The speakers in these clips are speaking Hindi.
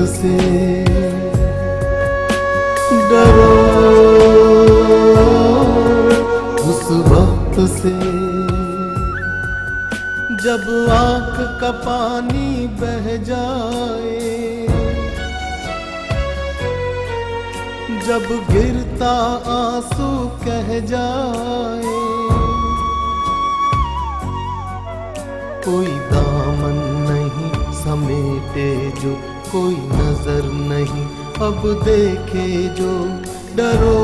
से डरो, उस वक्त से जब आंख का पानी बह जाए, जब गिरता आंसू कह जाए, कोई दामन नहीं समेटे जो, कोई नजर नहीं अब देखे जो, डरो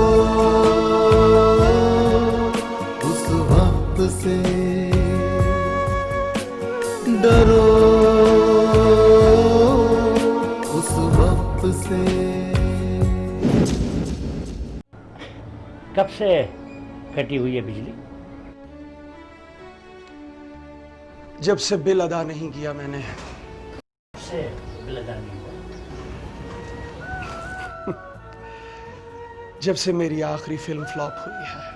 उस वक्त से, डरो उस वक्त से। कब से कटी हुई है बिजली? जब से बिल अदा नहीं किया मैंने। से बिल अदा नहीं हुआ? जब से मेरी आखिरी फिल्म फ्लॉप हुई है।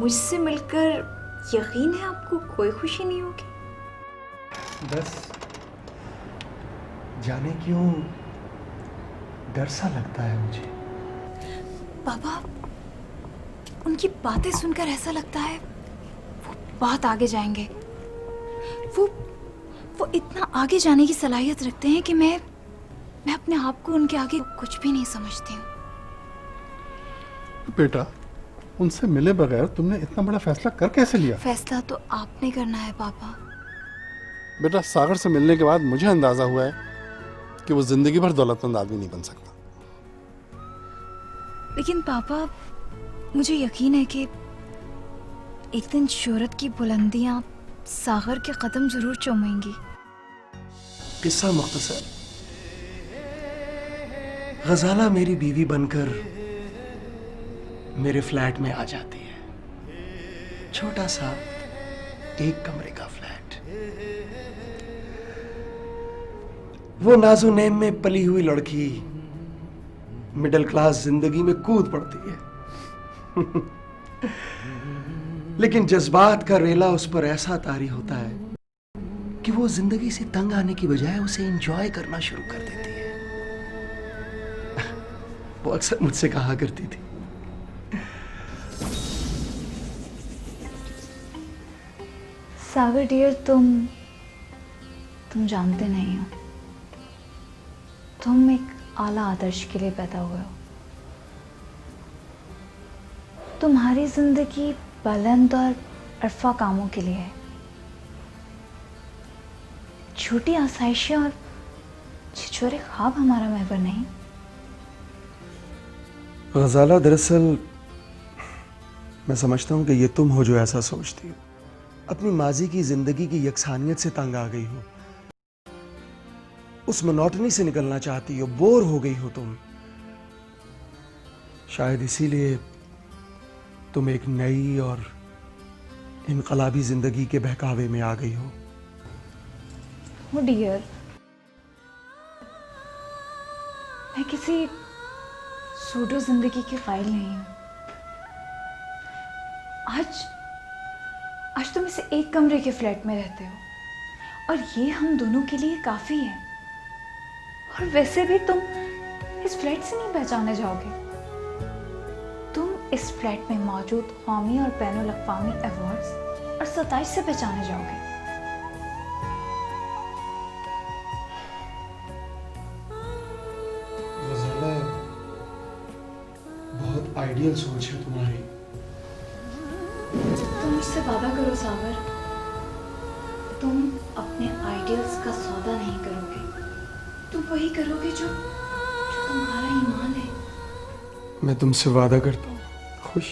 मुझसे मिलकर यकीन है आपको कोई खुशी नहीं होगी? बस जाने क्यों डर सा लगता है मुझे। पापा, उनकी बातें सुनकर ऐसा लगता है वो बहुत आगे जाएंगे। वो इतना आगे जाने की सलाहियत रखते हैं कि मैं अपने आप को उनके आगे कुछ भी नहीं समझती हूँ। बेटा, उनसे मिले बगैर तुमने इतना बड़ा फैसला कर कैसे लिया? फैसला तो आपने करना है पापा। बेटा, सागर से मिलने के बाद मुझे अंदाजा हुआ है कि वो जिंदगी भर दौलतमंद आदमी नहीं बन सकता। लेकिन पापा, मुझे यकीन है कि एक दिन शोहरत की बुलंदियां सागर के कदम जरूर चूमेंगी। किस्सा मुख्तसर, गजाला मेरी बीवी बनकर मेरे फ्लैट में आ जाती है। छोटा सा एक कमरे का फ्लैट। वो नाज़ो नेम में पली हुई लड़की मिडिल क्लास जिंदगी में कूद पड़ती है। लेकिन जज्बात का रेला उस पर ऐसा तारी होता है कि वो जिंदगी से तंग आने की बजाय उसे एंजॉय करना शुरू कर देती है। वो अक्सर मुझसे कहा करती थी, सागर डियर, तुम जानते नहीं हो, तुम एक आला आदर्श के लिए पैदा हुए हो। तुम्हारी जिंदगी बुलंद और अरफा कामों के लिए है। छोटी आसाइशें और छिछोरे ख्वाब हमारा महवर नहीं। गजाला, दरअसल मैं समझता हूं कि ये तुम हो जो ऐसा सोचती हो। अपनी माजी की जिंदगी की यकसानियत से तंग आ गई हो, उस मोनोटनी से निकलना चाहती हो, बोर हो गई हो तुम। शायद इसीलिए तुम एक नई और इनकलाबी जिंदगी के बहकावे में आ गई हो। Oh डियर, मैं किसी सूडो जिंदगी की कायल नहीं हूं। आज तुम इस एक कमरे के फ्लैट में रहते हो और ये हम दोनों के लिए काफी है। और वैसे भी तुम इस फ्लैट से नहीं पहचाने जाओगे। तुम इस फ्लैट में मौजूद कौमी और बैनुल अक़वामी अवार्ड्स और 27 से पहचाने जाओगे। गजाला, बहुत आइडियल सोच है तुम्हारी। तुम मुझसे वादा करो सागर, तुम अपने आइडियल्स का सौदा नहीं करोगे। तुम वही करोगे जो तुम्हारा ईमान है। मैं तुमसे वादा करता हूँ, खुश।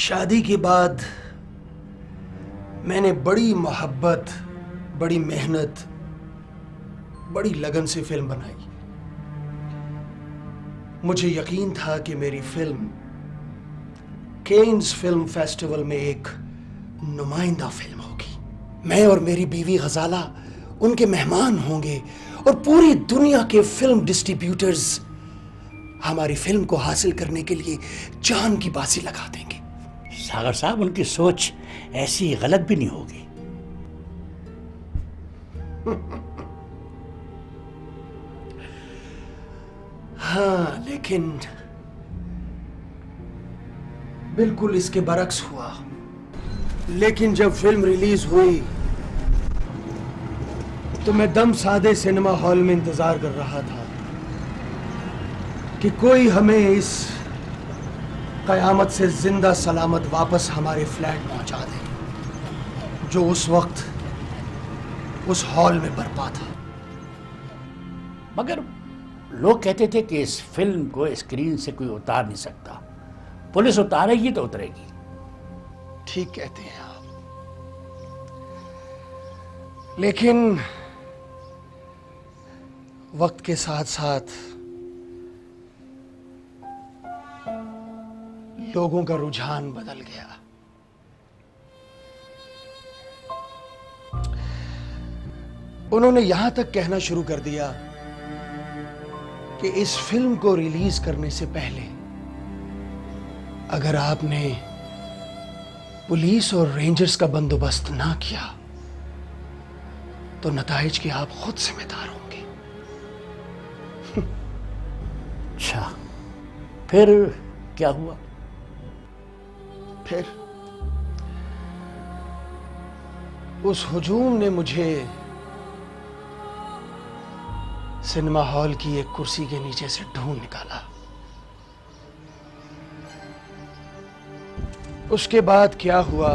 शादी के बाद मैंने बड़ी मोहब्बत, बड़ी मेहनत, बड़ी लगन से फिल्म बनाई। मुझे यकीन था कि मेरी फिल्म केन्स फिल्म फेस्टिवल में एक नुमाइंदा फिल्म होगी। मैं और मेरी बीवी गजाला उनके मेहमान होंगे और पूरी दुनिया के फिल्म डिस्ट्रीब्यूटर्स हमारी फिल्म को हासिल करने के लिए जान की बाजी लगा देंगे। सागर साहब, उनकी सोच ऐसी गलत भी नहीं होगी। हाँ, लेकिन बिल्कुल इसके बरक्स हुआ। लेकिन जब फिल्म रिलीज हुई तो मैं दम सादे सिनेमा हॉल में इंतजार कर रहा था कि कोई हमें इस कयामत से जिंदा सलामत वापस हमारे फ्लैट पहुंचा दे जो उस वक्त उस हॉल में बरपा था। मगर लोग कहते थे कि इस फिल्म को स्क्रीन से कोई उतार नहीं सकता, पुलिस उतारेगी तो उतरेगी। ठीक कहते हैं आप, लेकिन वक्त के साथ साथ लोगों का रुझान बदल गया। उन्होंने यहां तक कहना शुरू कर दिया कि इस फिल्म को रिलीज करने से पहले अगर आपने पुलिस और रेंजर्स का बंदोबस्त ना किया तो नताइज के आप खुद जिम्मेदार होंगे। अच्छा, फिर क्या हुआ? फिर उस हुजूम ने मुझे सिनेमा हॉल की एक कुर्सी के नीचे से ढूंढ निकाला। उसके बाद क्या हुआ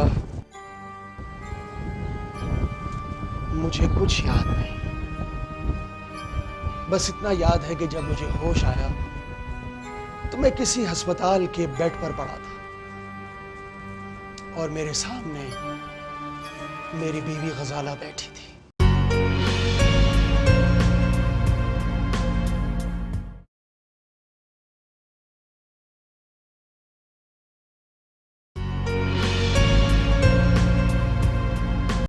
मुझे कुछ याद नहीं। बस इतना याद है कि जब मुझे होश आया तो मैं किसी अस्पताल के बेड पर पड़ा था और मेरे सामने मेरी बीवी गजाला बैठी थी।